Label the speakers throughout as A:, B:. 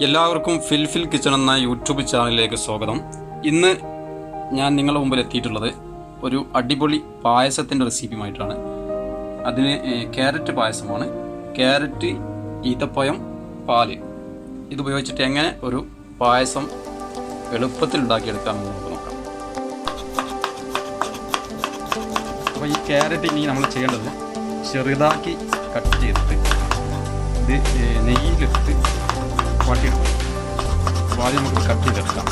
A: എല്ലാവർക്കും fulfil kitchen എന്ന YouTube ചാനലിലേക്ക് സ്വാഗതം. ഇന്ന് ഞാൻ നിങ്ങളുടെ മുമ്പിൽ എത്തിയിട്ടുള്ളത് ഒരു അടിപൊളി പായസത്തിൻ്റെ റെസിപ്പിയുമായിട്ടാണ്. അതിന് ക്യാരറ്റ് പായസമാണ്. ക്യാരറ്റ്, ഈത്തപ്പഴം, പാല് ഇതുപയോഗിച്ചിട്ട് എങ്ങനെ ഒരു പായസം എളുപ്പത്തിൽ ഉണ്ടാക്കിയെടുക്കാമെന്ന് നമുക്ക് നോക്കാം. അപ്പോൾ ഈ ക്യാരറ്റ് ഇനി നമ്മൾ ചെയ്യേണ്ടത് ചെറുതാക്കി കട്ട് ചെയ്തിട്ട് ഇത് നെയ്യിലിട്ട് വാട്ടിയെടുക്കാം. അപ്പോൾ ആദ്യം നമുക്ക് കട്ട് ചെയ്തെടുക്കാം.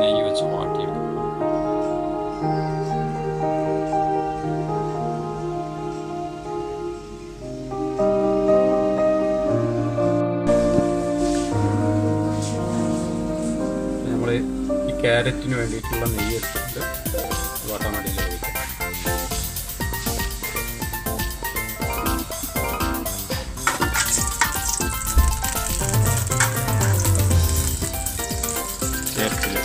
A: നെയ്യ് വെച്ച് വാട്ടിയെടുക്കും. നമ്മൾ ഈ ക്യാരറ്റിന് വേണ്ടിയിട്ടുള്ള നെയ്യ് എടുത്തിട്ട് വാട്ടാൻ വേണ്ടി ഉപയോഗിക്കാം. ക്യാരറ്റിൽ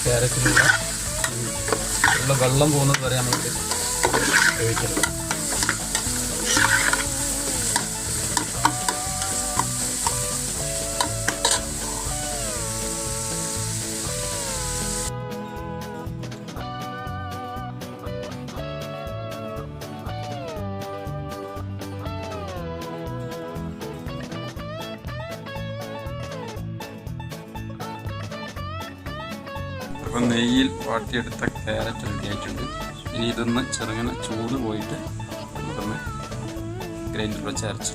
A: ക്യാരറ്റിലുള്ള വെള്ളം പോകുന്നത് വരെ നമുക്ക് വേവിക്കണം. അപ്പോൾ നെയ്യിൽ വാട്ടിയെടുത്ത ക്യാരറ്റ് റെഡി ആയിട്ടുണ്ട്. ഇനി ഇതൊന്ന് ചെറുങ്ങനെ ചൂട് പോയിട്ട് നമുക്കൊന്ന് ഗ്രൈൻഡർ വെച്ച് അരച്ചു.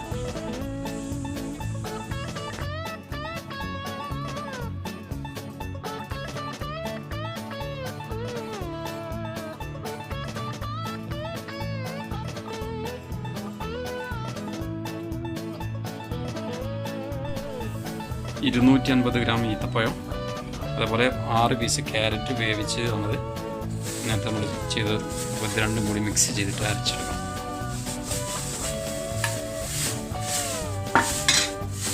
A: $250 ഗ്രാം ഈത്തപ്പഴം, അതേപോലെ 6 പീസ് ക്യാരറ്റ് വേവിച്ച് തന്നത് ഇങ്ങനത്തെ നമ്മൾ ചെയ്ത് ഇത് രണ്ടും കൂടി മിക്സ് ചെയ്തിട്ട് അരച്ചെടുക്കാം.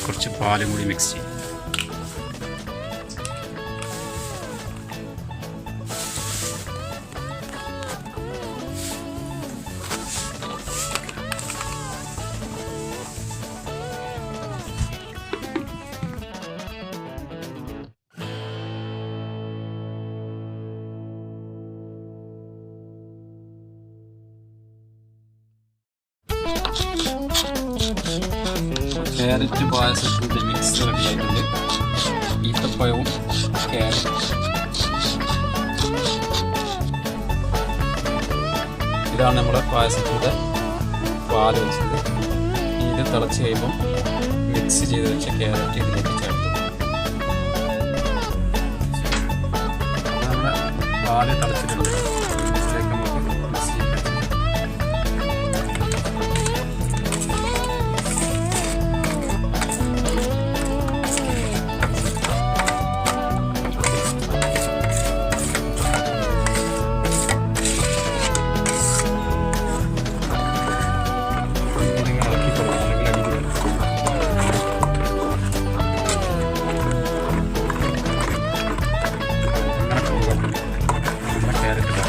A: കുറച്ച് പാലും കൂടി മിക്സ് ചെയ്യും. ക്യാരറ്റ് പായസത്തിൻ്റെ മിക്സ് റെഡി ആയിട്ടുണ്ട്. ഈത്തപ്പഴവും ക്യാരറ്റ്, ഇതാണ് നമ്മുടെ പായസത്തിൻ്റെ പാല് വെച്ചത്. ഇത് തിളച്ച് കഴിയുമ്പം മിക്സ് ചെയ്ത് വെച്ച ക്യാരറ്റ് ഇതിലേക്ക് ചേർത്തു. നമ്മുടെ പാല് തിളച്ചിട്ടുണ്ട്. ഇതിലേക്ക് നമുക്ക് മിക്സ് ചെയ്ത് ക്യാരറ്റ്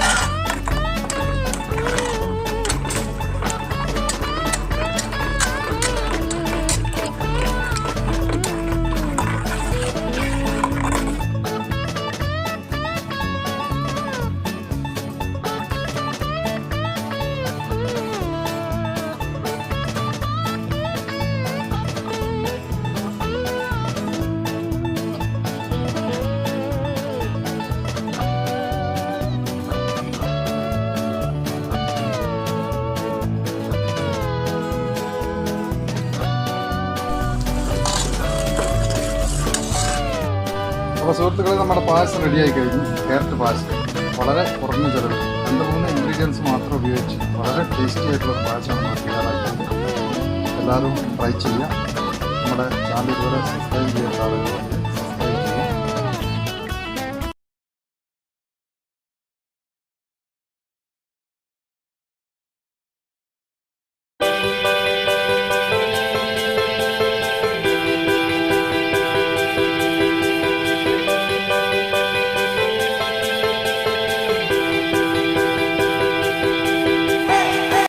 B: അപ്പോൾ സുഹൃത്തുക്കളെ, നമ്മുടെ പായസം റെഡിയായി കഴിഞ്ഞു. ക്യാരറ്റ് പായസം വളരെ കുറഞ്ഞ ചിലവ് 2-3 ഇൻഗ്രീഡിയൻസ് മാത്രം ഉപയോഗിച്ച് വളരെ ടേസ്റ്റി ആയിട്ടുള്ള പായസമാണ് നമ്മൾ തയ്യാറാക്കുന്നത്. എല്ലാവരും ട്രൈ ചെയ്യുക. നമ്മുടെ ചാനൽ ഇതുവരെ സബ്സ്ക്രൈബ് ചെയ്യാത്ത ആളുകൾ